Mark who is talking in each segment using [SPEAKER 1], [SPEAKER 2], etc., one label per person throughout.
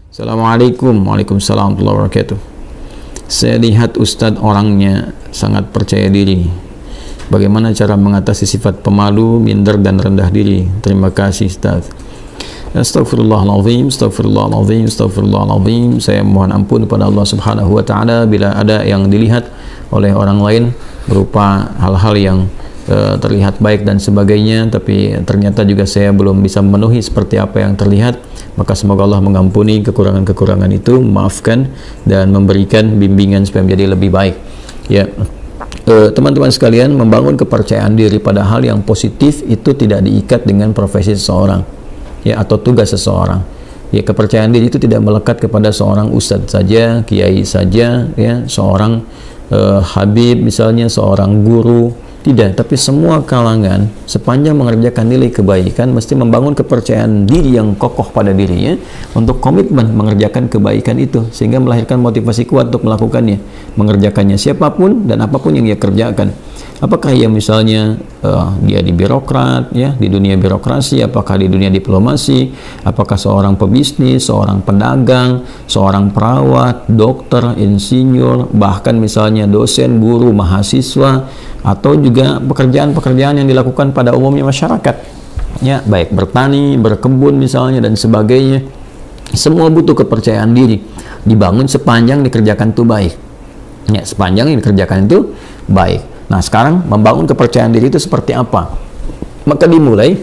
[SPEAKER 1] Assalamualaikum. Waalaikumsalam warahmatullahi wabarakatuh. Saya lihat Ustadz orangnya sangat percaya diri. Bagaimana cara mengatasi sifat pemalu, minder, dan rendah diri? Terima kasih Ustadz. Astagfirullahaladzim, astagfirullahaladzim, astagfirullahaladzim. Saya mohon ampun kepada Allah Subhanahu wa Ta'ala bila ada yang dilihat oleh orang lain berupa hal-hal yang terlihat baik dan sebagainya, tapi ternyata juga saya belum bisa memenuhi seperti apa yang terlihat. Maka semoga Allah mengampuni kekurangan-kekurangan itu, memaafkan dan memberikan bimbingan supaya menjadi lebih baik. Ya, teman-teman sekalian, membangun kepercayaan diri pada hal yang positif itu tidak diikat dengan profesi seseorang, ya, atau tugas seseorang. Ya, kepercayaan diri itu tidak melekat kepada seorang ustadz saja, kiai saja, ya, seorang habib misalnya, seorang guru. Tidak, tapi semua kalangan sepanjang mengerjakan nilai kebaikan mesti membangun kepercayaan diri yang kokoh pada dirinya untuk komitmen mengerjakan kebaikan itu, sehingga melahirkan motivasi kuat untuk melakukannya, mengerjakannya siapapun dan apapun yang dia kerjakan. Apakah ia misalnya dia di birokrat, ya, di dunia birokrasi, apakah di dunia diplomasi, apakah seorang pebisnis, seorang pedagang, seorang perawat, dokter, insinyur, bahkan misalnya dosen, guru, mahasiswa, atau juga pekerjaan-pekerjaan yang dilakukan pada umumnya masyarakat, ya, baik bertani, berkebun misalnya dan sebagainya. Semua butuh kepercayaan diri, dibangun sepanjang dikerjakan itu baik, ya, sepanjang yang dikerjakan itu baik. Nah, sekarang membangun kepercayaan diri itu seperti apa? Maka dimulai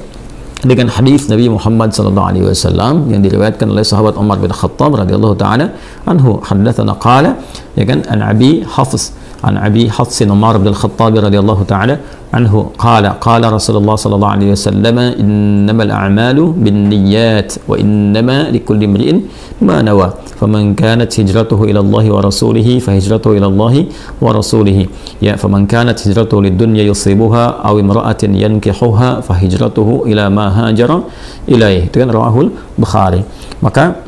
[SPEAKER 1] dengan hadis Nabi Muhammad SAW yang diriwayatkan oleh sahabat Umar bin Khattab radhiyallahu taala anhu, haddatsana qala, ya kan, an Abi Hafs Umar bin Khattab radhiyallahu taala anhu qala Rasulullah sallallahu alaihi wasallam, innamal a'malu binniyat wa innama likulli imri'in ma nawa, faman kanat hijratuhu ila Allah wa rasulihi fa hijratuhu ila Allah wa rasulihi, ya, faman kanat hijratuhu lidunya yusibuha aw imra'atin yankihuha fa hijratuhu ila ma hajara ilaih. Itu kan rawahul Bukhari. Maka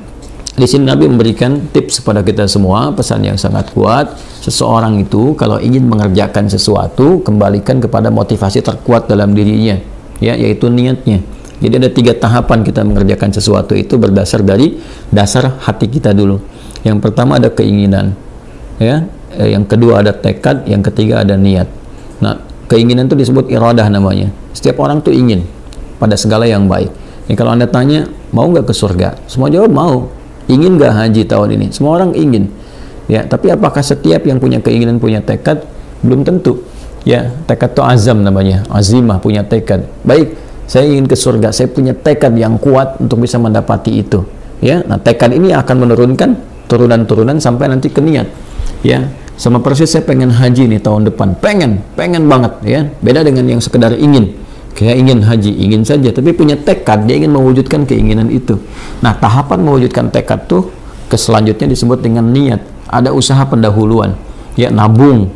[SPEAKER 1] di sini Nabi memberikan tips kepada kita semua, pesan yang sangat kuat. Seseorang itu kalau ingin mengerjakan sesuatu, kembalikan kepada motivasi terkuat dalam dirinya, ya, yaitu niatnya. Jadi ada 3 tahapan kita mengerjakan sesuatu itu berdasar dari dasar hati kita dulu. Yang pertama ada keinginan, ya, yang kedua ada tekad, yang ketiga ada niat. Nah, keinginan itu disebut iradah namanya. Setiap orang tuh ingin pada segala yang baik. Ya, kalau Anda tanya, mau nggak ke surga? Semua jawab mau. Ingin nggak haji tahun ini? Semua orang ingin, ya. Tapi apakah setiap yang punya keinginan punya tekad? Belum tentu, ya. Tekad itu azam namanya, azimah, punya tekad. Baik, saya ingin ke surga, saya punya tekad yang kuat untuk bisa mendapati itu, ya. Nah, tekad ini akan menurunkan turunan-turunan sampai nanti ke niat, ya. Sama persis saya pengen haji nih tahun depan, pengen banget, ya. Beda dengan yang sekedar ingin. Kayak ingin haji, ingin saja, tapi punya tekad, dia ingin mewujudkan keinginan itu. Nah, tahapan mewujudkan tekad tuh ke selanjutnya disebut dengan niat. Ada usaha pendahuluan, ya, nabung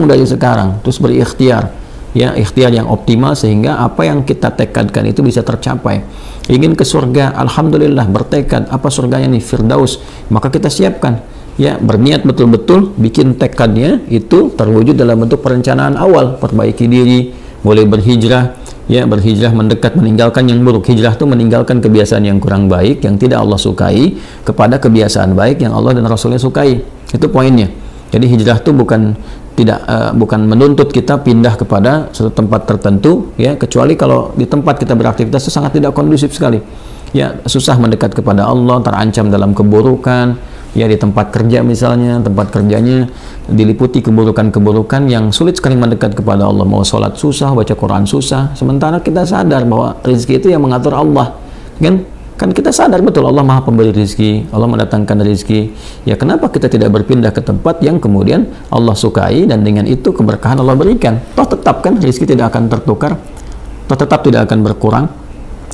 [SPEAKER 1] dari sekarang, terus berikhtiar, ya, ikhtiar yang optimal sehingga apa yang kita tekadkan itu bisa tercapai. Ingin ke surga, alhamdulillah, bertekad, apa surganya nih? Firdaus. Maka kita siapkan, ya, berniat betul-betul, bikin tekadnya itu terwujud dalam bentuk perencanaan awal, perbaiki diri, boleh berhijrah, ya, berhijrah mendekat, meninggalkan yang buruk. Hijrah itu meninggalkan kebiasaan yang kurang baik, yang tidak Allah sukai, kepada kebiasaan baik yang Allah dan Rasulnya sukai. Itu poinnya. Jadi hijrah itu bukan menuntut kita pindah kepada suatu tempat tertentu, ya, kecuali kalau di tempat kita beraktivitas itu sangat tidak kondusif sekali, ya, susah mendekat kepada Allah, terancam dalam keburukan, ya, di tempat kerja misalnya, tempat kerjanya diliputi keburukan-keburukan yang sulit sekali mendekat kepada Allah. Mau sholat susah, baca Quran susah, sementara kita sadar bahwa rezeki itu yang mengatur Allah, kan kita sadar betul Allah Maha Pemberi rezeki, Allah mendatangkan rezeki. Ya, kenapa kita tidak berpindah ke tempat yang kemudian Allah sukai dan dengan itu keberkahan Allah berikan? Toh tetap kan rezeki tidak akan tertukar, toh tetap tidak akan berkurang.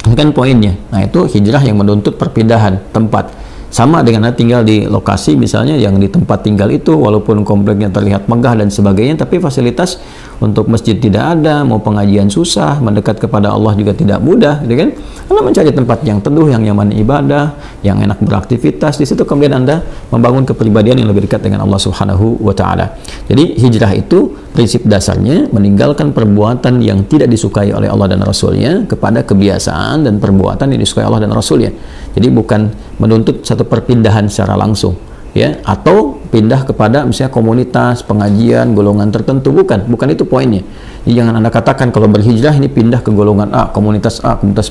[SPEAKER 1] Ini kan poinnya. Nah, itu hijrah yang menuntut perpindahan tempat. Sama dengan tinggal di lokasi misalnya yang di tempat tinggal itu walaupun kompleknya terlihat megah dan sebagainya, tapi fasilitas untuk masjid tidak ada, mau pengajian susah, mendekat kepada Allah juga tidak mudah, gitu kan? Anda mencari tempat yang teduh, yang nyaman ibadah, yang enak beraktivitas. Di situ kemudian Anda membangun kepribadian yang lebih dekat dengan Allah Subhanahu wa taala. Jadi hijrah itu prinsip dasarnya meninggalkan perbuatan yang tidak disukai oleh Allah dan Rasulnya kepada kebiasaan dan perbuatan yang disukai Allah dan Rasulnya. Jadi bukan menuntut satu perpindahan secara langsung, ya, atau pindah kepada misalnya komunitas, pengajian, golongan tertentu, bukan itu poinnya. Jadi jangan Anda katakan kalau berhijrah ini pindah ke golongan A, komunitas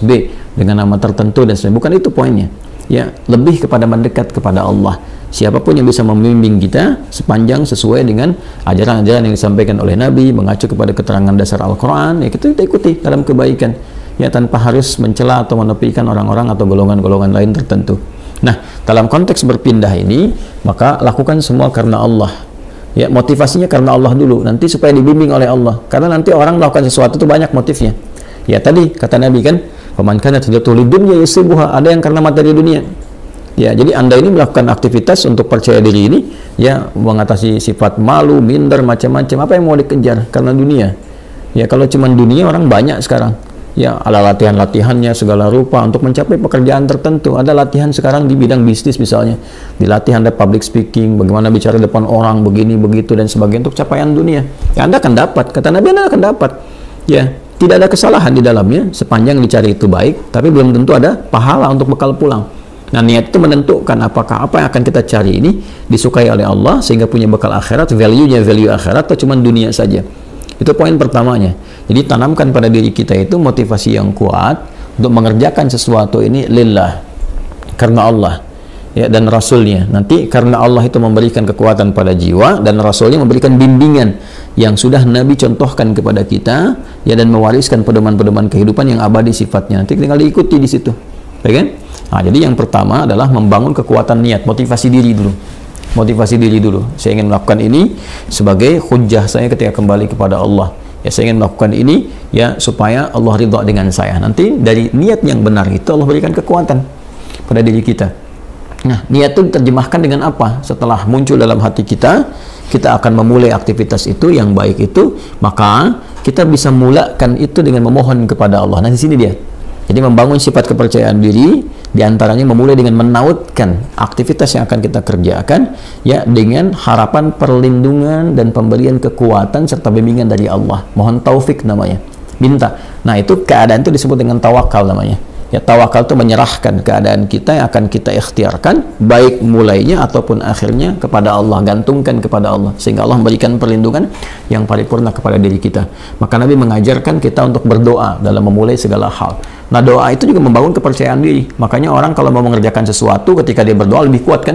[SPEAKER 1] B dengan nama tertentu dan sebagainya. Bukan itu poinnya. Ya, lebih kepada mendekat kepada Allah. Siapapun yang bisa membimbing kita sepanjang sesuai dengan ajaran-ajaran yang disampaikan oleh Nabi, mengacu kepada keterangan dasar Al-Quran, ya kita ikuti dalam kebaikan, ya, tanpa harus mencela atau menepikan orang-orang atau golongan-golongan lain tertentu. Nah, dalam konteks berpindah ini, maka lakukan semua karena Allah. Ya, motivasinya karena Allah dulu, nanti supaya dibimbing oleh Allah. Karena nanti orang melakukan sesuatu itu banyak motifnya. Ya, tadi kata Nabi kan, "Faman kanat hijratuhu lidunya yusibuha", ada yang karena materi dunia. Ya, jadi Anda ini melakukan aktivitas untuk percaya diri ini, ya, mengatasi sifat malu, minder, macam-macam. Apa yang mau dikejar? Karena dunia. Ya, kalau cuma dunia orang banyak sekarang. Ya, ada latihan-latihannya segala rupa untuk mencapai pekerjaan tertentu. Ada latihan sekarang di bidang bisnis misalnya. Dilatih Anda public speaking, bagaimana bicara depan orang, begini, begitu, dan sebagainya untuk capaian dunia. Ya, Anda akan dapat. Kata Nabi, Anda akan dapat. Ya, tidak ada kesalahan di dalamnya, sepanjang dicari itu baik, tapi belum tentu ada pahala untuk bekal pulang. Nah, niat itu menentukan apakah apa yang akan kita cari ini disukai oleh Allah sehingga punya bekal akhirat, value-nya value akhirat, atau cuma dunia saja. Itu poin pertamanya. Jadi tanamkan pada diri kita itu motivasi yang kuat untuk mengerjakan sesuatu ini lillah, karena Allah, ya, dan Rasulnya. Nanti karena Allah itu memberikan kekuatan pada jiwa, dan Rasulnya memberikan bimbingan yang sudah Nabi contohkan kepada kita, ya, dan mewariskan pedoman-pedoman kehidupan yang abadi sifatnya. Nanti tinggal diikuti di situ, ya kan? Nah, jadi yang pertama adalah membangun kekuatan niat, motivasi diri dulu. Motivasi diri dulu. Saya ingin melakukan ini sebagai hujjah saya ketika kembali kepada Allah. Ya, saya ingin melakukan ini, ya, supaya Allah ridha dengan saya. Nanti dari niat yang benar itu Allah berikan kekuatan pada diri kita. Nah, niat itu diterjemahkan dengan apa? Setelah muncul dalam hati kita, kita akan memulai aktivitas itu yang baik itu, maka kita bisa mulakan itu dengan memohon kepada Allah. Nah, di sini dia. Jadi membangun sifat kepercayaan diri, diantaranya memulai dengan menautkan aktivitas yang akan kita kerjakan, ya, dengan harapan perlindungan dan pemberian kekuatan serta bimbingan dari Allah. Mohon taufik namanya, minta. Nah, itu keadaan itu disebut dengan tawakal namanya. Ya, tawakal itu menyerahkan keadaan kita yang akan kita ikhtiarkan, baik mulainya ataupun akhirnya kepada Allah, gantungkan kepada Allah, sehingga Allah memberikan perlindungan yang paripurna kepada diri kita. Maka Nabi mengajarkan kita untuk berdoa dalam memulai segala hal. Nah, doa itu juga membangun kepercayaan diri. Makanya orang kalau mau mengerjakan sesuatu, ketika dia berdoa lebih kuat kan?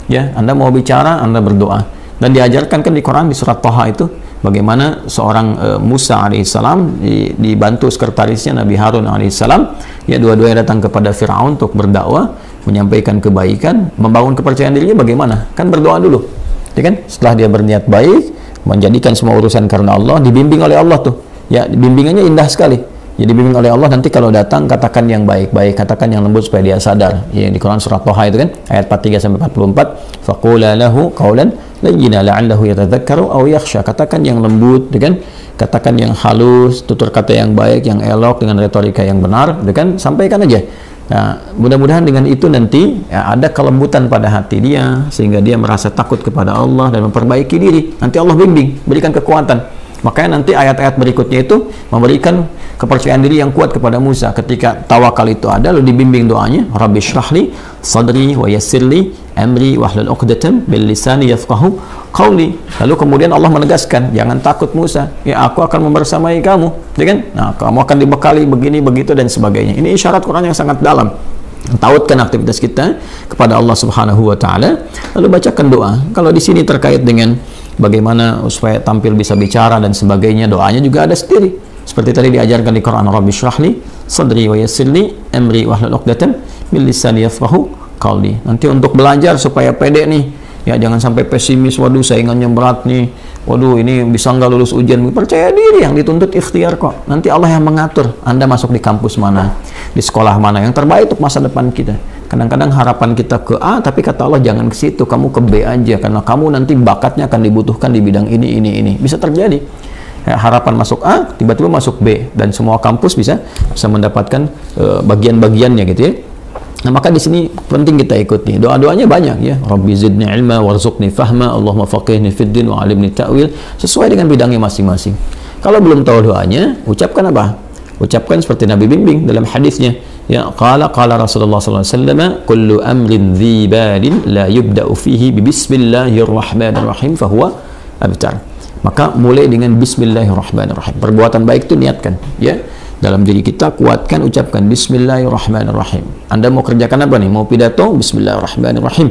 [SPEAKER 1] Ya, Anda mau bicara, Anda berdoa. Dan diajarkan kan di Quran, di surat Thaha itu, bagaimana seorang Musa alaihissalam dibantu sekretarisnya Nabi Harun alaihissalam, ya, dua-duanya datang kepada Fir'aun untuk berdakwah, menyampaikan kebaikan, membangun kepercayaan dirinya bagaimana? Kan berdoa dulu, ya kan? Setelah dia berniat baik, menjadikan semua urusan karena Allah, dibimbing oleh Allah tuh, ya, bimbingannya indah sekali. Jadi dibimbing oleh Allah, nanti kalau datang katakan yang baik-baik, katakan yang lembut supaya dia sadar. Ya, di Quran surat Thaha itu kan ayat 43 sampai 44, faqula lahu qawlan layyina la'allahu yatadzakkaru aw yakhsha. Katakan yang lembut, ya kan? Katakan yang halus, tutur kata yang baik, yang elok dengan retorika yang benar, ya kan? Sampaikan aja. Nah, mudah-mudahan dengan itu nanti, ya, ada kelembutan pada hati dia sehingga dia merasa takut kepada Allah dan memperbaiki diri. Nanti Allah bimbing, berikan kekuatan. Makanya nanti ayat-ayat berikutnya itu memberikan kepercayaan diri yang kuat kepada Musa. Ketika tawakal itu ada, lalu dibimbing doanya, Rabbi shrahli sadri wa yassirli amri wahlul 'uqdatam bil lisani yafqahu qawli. Lalu kemudian Allah menegaskan, jangan takut Musa, ya, aku akan membersamai kamu, ya kan? Nah, kamu akan dibekali begini begitu dan sebagainya. Ini isyarat Quran yang sangat dalam. Tautkan aktivitas kita kepada Allah Subhanahu wa taala, lalu bacakan doa. Kalau di sini terkait dengan bagaimana supaya tampil bisa bicara dan sebagainya, doanya juga ada sendiri. Seperti tadi diajarkan di Quran, Rabbi shrahli sadri wa yassirli amri wahlul 'uqdatam min lisani yafqahu qawli. Nanti untuk belajar supaya pede nih, ya, jangan sampai pesimis, waduh saingannya berat nih, waduh ini bisa nggak lulus ujian. Percaya diri, yang dituntut ikhtiar kok. Nanti Allah yang mengatur Anda masuk di kampus mana, di sekolah mana yang terbaik untuk masa depan kita. Kadang-kadang harapan kita ke A, tapi kata Allah jangan ke situ, kamu ke B aja, karena kamu nanti bakatnya akan dibutuhkan di bidang ini. Bisa terjadi. ya, harapan masuk A tiba-tiba masuk B, dan semua kampus bisa mendapatkan bagian-bagiannya gitu ya. Nah, maka di sini penting kita ikuti. Doa-doanya banyak ya. Rabbi zidni ilma warzuqni fahma, Allahumma faqihni fid din wa 'allimni ta'wil, sesuai dengan bidangnya masing-masing. Kalau belum tahu doanya, ucapkan apa? Ucapkan seperti Nabi bimbing dalam hadisnya. Ya, qala Rasulullah sallallahu alaihi wasallam, kullu amrin dhi balin la yubda'u fihi bi bismillahirrahmanirrahim fahuwa abtar. Maka mulai dengan bismillahirrahmanirrahim. Perbuatan baik itu niatkan ya. Dalam diri kita kuatkan, ucapkan bismillahirrahmanirrahim. Anda mau kerjakan apa nih? Mau pidato? Bismillahirrahmanirrahim.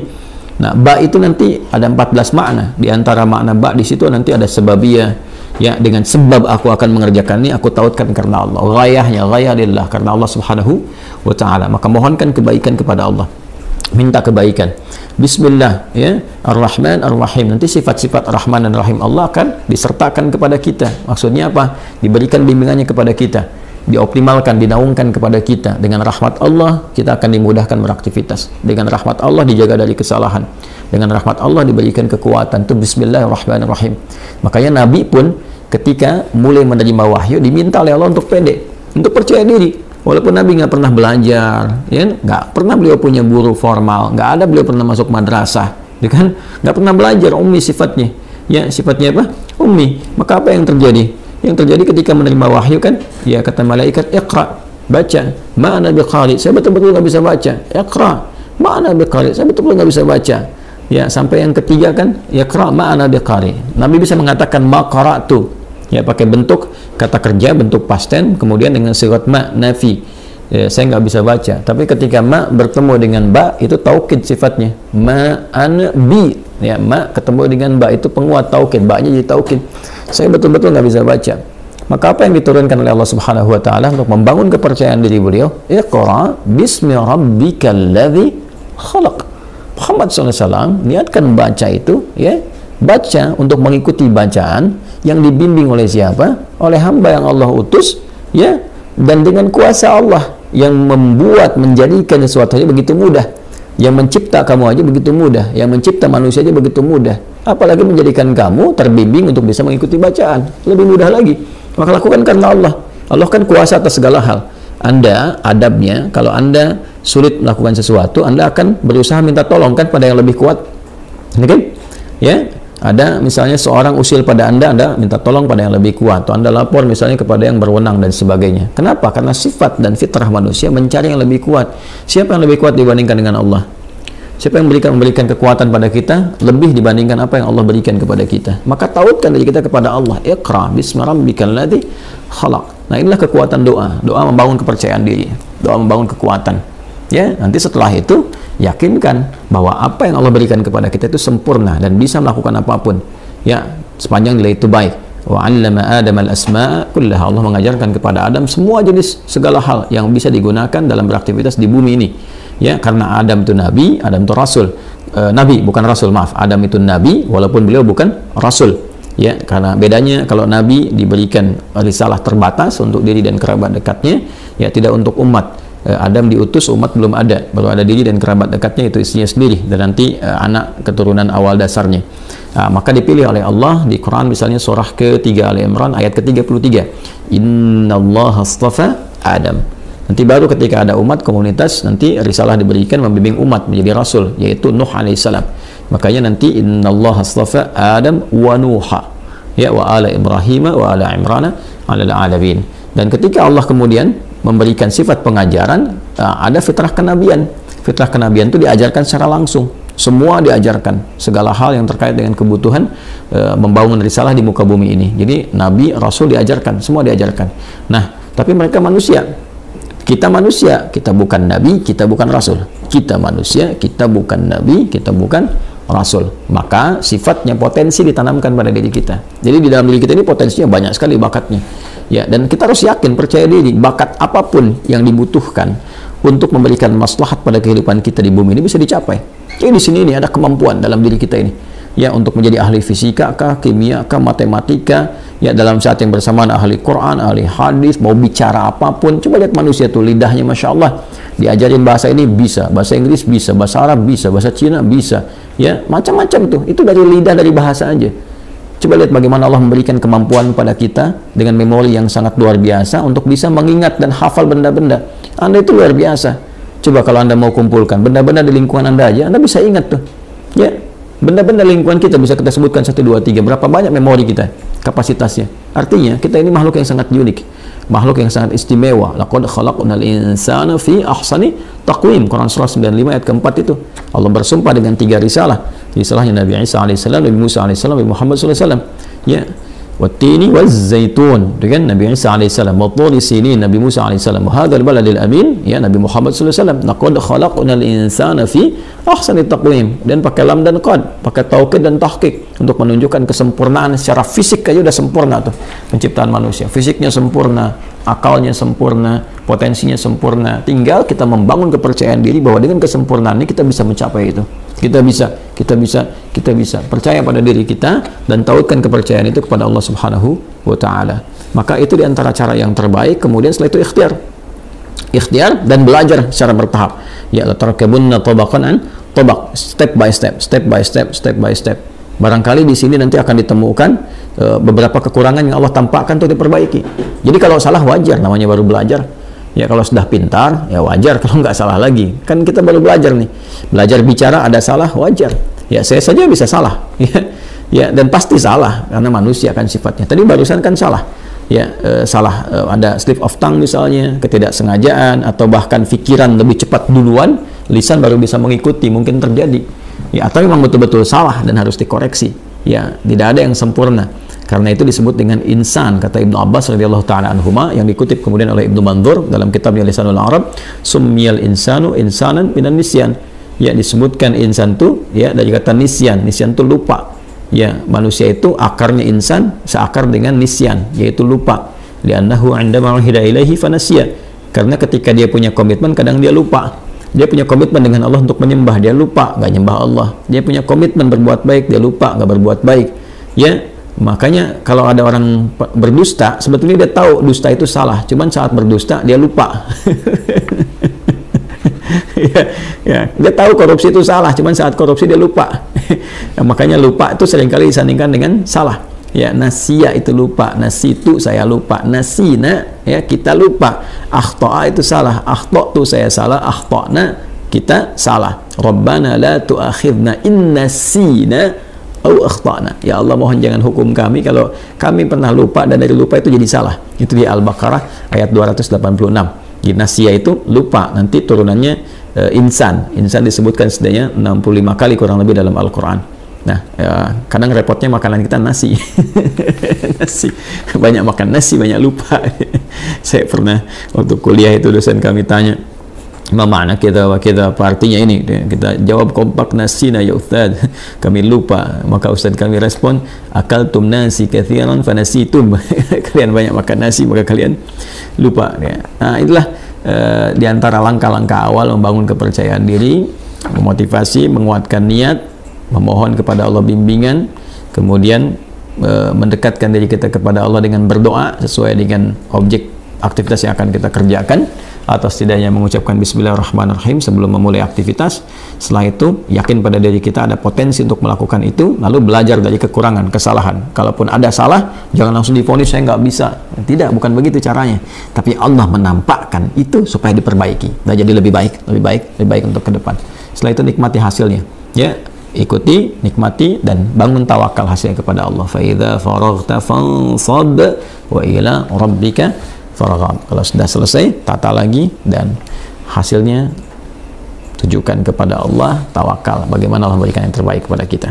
[SPEAKER 1] Nah, ba itu nanti ada 14 makna. Di antara makna ba di situ nanti ada sebabiyah. Ya, dengan sebab aku akan mengerjakan ini, aku tautkan karena Allah. Ghayahnya, ghayah lillah, karena Allah subhanahu wa ta'ala. Maka mohonkan kebaikan kepada Allah. Minta kebaikan. Bismillah ya, Ar-Rahman Ar-Rahim. Nanti sifat-sifat Rahman dan Rahim Allah akan disertakan kepada kita. Maksudnya apa? Diberikan bimbingannya kepada kita, dioptimalkan, dinaungkan kepada kita. Dengan rahmat Allah kita akan dimudahkan beraktivitas. Dengan rahmat Allah dijaga dari kesalahan. Dengan rahmat Allah diberikan kekuatan. Itu Bismillahirrahmanirrahim. Makanya Nabi pun ketika mulai menerima wahyu diminta oleh Allah untuk pede, untuk percaya diri. Walaupun Nabi nggak pernah belajar, ya, nggak pernah beliau punya guru formal, nggak ada beliau pernah masuk madrasah, ya kan? Nggak pernah belajar, ummi sifatnya, ya sifatnya apa? Ummi. Maka apa yang terjadi? Yang terjadi ketika menerima wahyu kan, ya kata malaikat, iqra, baca. Ma'ana biqari, saya betul-betul nggak bisa baca. Iqra, ma'ana biqari, saya betul-betul nggak bisa baca. Ya sampai yang ketiga kan, iqra ma'ana biqari. Nabi bisa mengatakan ma qara'tu, ya pakai bentuk kata kerja, bentuk past tense, kemudian dengan sigat ma nafi. Ya, saya nggak bisa baca. Tapi ketika ma bertemu dengan ba, itu taukid sifatnya. Ma ana bi, ya ma ketemu dengan ba, itu penguat taukid, ba-nya jadi taukid. Saya betul-betul nggak bisa baca. Maka apa yang diturunkan oleh Allah Subhanahu wa taala untuk membangun kepercayaan diri beliau? Iqra bismi rabbikal ladzi khalaq. Muhammad SAW niatkan baca itu, ya, baca untuk mengikuti bacaan yang dibimbing oleh siapa? Oleh hamba yang Allah utus, ya, dan dengan kuasa Allah yang membuat, menjadikan sesuatu aja begitu mudah. Yang mencipta kamu aja begitu mudah, yang mencipta manusia aja begitu mudah, apalagi menjadikan kamu terbimbing untuk bisa mengikuti bacaan, lebih mudah lagi. Maka lakukan karena Allah. Allah kan kuasa atas segala hal. Anda adabnya, kalau Anda sulit melakukan sesuatu, Anda akan berusaha minta tolong kan pada yang lebih kuat, ini kan? Ya, ada misalnya seorang usil pada Anda minta tolong pada yang lebih kuat, atau Anda lapor misalnya kepada yang berwenang dan sebagainya. Kenapa? Karena sifat dan fitrah manusia mencari yang lebih kuat. Siapa yang lebih kuat dibandingkan dengan Allah? Siapa yang memberikan kekuatan pada kita lebih dibandingkan apa yang Allah berikan kepada kita? Maka tautkan diri kita kepada Allah. Iqra bismi rabbikal ladzi khalaq. Nah, inilah kekuatan doa. Doa membangun kepercayaan diri, doa membangun kekuatan. Ya, nanti setelah itu yakinkan bahwa apa yang Allah berikan kepada kita itu sempurna dan bisa melakukan apapun. Ya, sepanjang nilai itu baik. Wa 'allama Adam al-asma'a kullaha. Allah mengajarkan kepada Adam semua jenis segala hal yang bisa digunakan dalam beraktivitas di bumi ini. Ya, karena Adam itu nabi, Adam itu rasul. Nabi bukan rasul, maaf. Adam itu nabi walaupun beliau bukan rasul. Ya, karena bedanya kalau nabi diberikan risalah terbatas untuk diri dan kerabat dekatnya, ya tidak untuk umat. Adam diutus, umat belum ada, baru ada diri dan kerabat dekatnya, itu istrinya sendiri, dan nanti anak keturunan awal dasarnya. Maka dipilih oleh Allah di Quran, misalnya surah ke-3 Ali Imran ayat ke-33, innallaha astafa Adam. Nanti baru ketika ada umat, komunitas, nanti risalah diberikan membimbing umat menjadi rasul, yaitu Nuh alaihissalam. Makanya nanti innallaha astafa Adam wa Nuha, ya, wa ala Ibrahim wa ala Imrana alal alamin. Dan ketika Allah kemudian memberikan sifat pengajaran, ada fitrah kenabian. Fitrah kenabian itu diajarkan secara langsung. Semua diajarkan, segala hal yang terkait dengan kebutuhan membangun risalah di muka bumi ini. Jadi nabi, rasul diajarkan, semua diajarkan. Nah, tapi mereka manusia. Kita manusia, kita bukan nabi, kita bukan rasul. Kita manusia, kita bukan nabi, kita bukan rasul. Maka sifatnya, potensi ditanamkan pada diri kita. Jadi di dalam diri kita ini potensinya banyak sekali bakatnya. Ya, dan kita harus yakin, percaya diri, bakat apapun yang dibutuhkan untuk memberikan maslahat pada kehidupan kita di bumi ini bisa dicapai. Jadi di sini ini ada kemampuan dalam diri kita ini. Ya, untuk menjadi ahli fisika kah, kimia kah, matematika, ya dalam saat yang bersamaan ahli Quran, ahli hadis, mau bicara apapun. Coba lihat manusia tuh, lidahnya Masya Allah, diajarin bahasa ini bisa, bahasa Inggris bisa, bahasa Arab bisa, bahasa Cina bisa, ya macam-macam tuh. Itu dari lidah, dari bahasa aja. Coba lihat bagaimana Allah memberikan kemampuan pada kita dengan memori yang sangat luar biasa untuk bisa mengingat dan hafal benda-benda. Anda itu luar biasa. Coba kalau Anda mau kumpulkan benda-benda di lingkungan Anda aja, Anda bisa ingat tuh. Ya, benda-benda lingkungan kita bisa kita sebutkan 1, 2, 3. Berapa banyak memori kita, kapasitasnya. Artinya, kita ini makhluk yang sangat unik. Makhluk yang sangat istimewa. Laqad khalaqnal insana fi ahsani taqwim. Quran surah 95 ayat keempat itu. Allah bersumpah dengan 3 risalah. Risalahnya Nabi Isa alaihissalam, Nabi Musa alaihissalam, Nabi Muhammad sallallahu alaihi wasallam. Ya. Wattini wazzaitun, dengan Nabi Isa alaihissalam, watturi sinin, Nabi Musa alaihissalam, hadzal baladil amin, ya Nabi Muhammad sallallahu alaihi wasallam. Laqad khalaqnal insana fi ahsani taqwim, dan pakai lam dan qad, pakai taukid dan tahqiq untuk menunjukkan kesempurnaan secara fisik aja udah sempurna tuh penciptaan manusia. Fisiknya sempurna, akalnya sempurna, potensinya sempurna. Tinggal kita membangun kepercayaan diri bahwa dengan kesempurnaan ini kita bisa mencapai itu. Kita bisa percaya pada diri kita dan tautkan kepercayaan itu kepada Allah Subhanahu wa taala. Maka itu diantara cara yang terbaik. Kemudian setelah itu ikhtiar dan belajar secara bertahap. Ya, latarkabunna tabaqan an tabaq, step by step. Barangkali di sini nanti akan ditemukan beberapa kekurangan yang Allah tampakkan untuk diperbaiki. Jadi kalau salah wajar, namanya baru belajar. Ya kalau sudah pintar, ya wajar kalau nggak salah lagi. Kan kita baru belajar nih. Belajar bicara ada salah, wajar. Ya saya saja bisa salah. Ya dan pasti salah karena manusia kan sifatnya. Tadi barusan kan salah. Ya salah ada slip of tongue misalnya, ketidaksengajaan atau bahkan pikiran lebih cepat duluan, lisan baru bisa mengikuti, mungkin terjadi. Ya atau memang betul-betul salah dan harus dikoreksi. Ya tidak ada yang sempurna. Karena itu disebut dengan insan, kata Ibnu Abbas radhiyallahu taala anhuma, yang dikutip kemudian oleh Ibnu Mandzur dalam kitabnya Lisanul Arab, summiyal insanu insanan minan nisyan. Ya disebutkan insan itu ya dari kata nisyan. Nisyan itu lupa. Ya manusia itu akarnya insan seakar dengan nisyan, yaitu lupa. Li'annahu 'indama 'uhida ilaihi fanasiya. Karena ketika dia punya komitmen kadang dia lupa. Dia punya komitmen dengan Allah untuk menyembah, dia lupa nggak nyembah Allah. Dia punya komitmen berbuat baik, dia lupa nggak berbuat baik. Ya makanya kalau ada orang berdusta, sebetulnya dia tahu dusta itu salah, cuman saat berdusta dia lupa. Ya, dia tahu korupsi itu salah, cuman saat korupsi dia lupa. Nah, makanya lupa itu seringkali disandingkan dengan salah. Ya, nasiya itu lupa, nasitu saya lupa, nasina ya kita lupa, akhta'a itu salah, akhta'tu saya salah, akhta'na kita salah. Rabbana la tu'akhidna in nasina au akhtana. Ya Allah mohon jangan hukum kami kalau kami pernah lupa dan dari lupa itu jadi salah. Itu di Al-Baqarah ayat 286. Di nasia itu lupa, nanti turunannya insan. Insan disebutkan setidaknya 65 kali kurang lebih dalam Al-Qur'an. Nah, kadang repotnya makanan kita nasi. Nasi. Banyak makan nasi, banyak lupa. Saya pernah waktu kuliah itu dosen kami tanya, mana kita apa artinya ini? Kita jawab kompak, nasina ya Ustaz, kami lupa. Maka Ustaz kami respon, akaltum nasi katsiran fanasitum. Kalian banyak makan nasi maka kalian lupa. Nah itulah diantara langkah-langkah awal membangun kepercayaan diri, memotivasi, menguatkan niat, memohon kepada Allah bimbingan, kemudian mendekatkan diri kita kepada Allah dengan berdoa sesuai dengan objek aktivitas yang akan kita kerjakan, atau setidaknya mengucapkan bismillahirrahmanirrahim sebelum memulai aktivitas. Setelah itu yakin pada diri kita ada potensi untuk melakukan itu, lalu belajar dari kekurangan, kesalahan. Kalaupun ada salah, jangan langsung divonis saya nggak bisa. Tidak, bukan begitu caranya. Tapi Allah menampakkan itu supaya diperbaiki dan jadi lebih baik untuk ke depan. Setelah itu nikmati hasilnya. Ya, ikuti, nikmati, dan bangun tawakal hasilnya kepada Allah. Fa idza faraghta fansab wa ila rabbika farghab. Kalau sudah selesai, tata lagi dan hasilnya tujukan kepada Allah, tawakal. Bagaimana Allah memberikan yang terbaik kepada kita.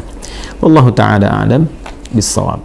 [SPEAKER 1] Wallahu ta'ala a'lam bis-shawab.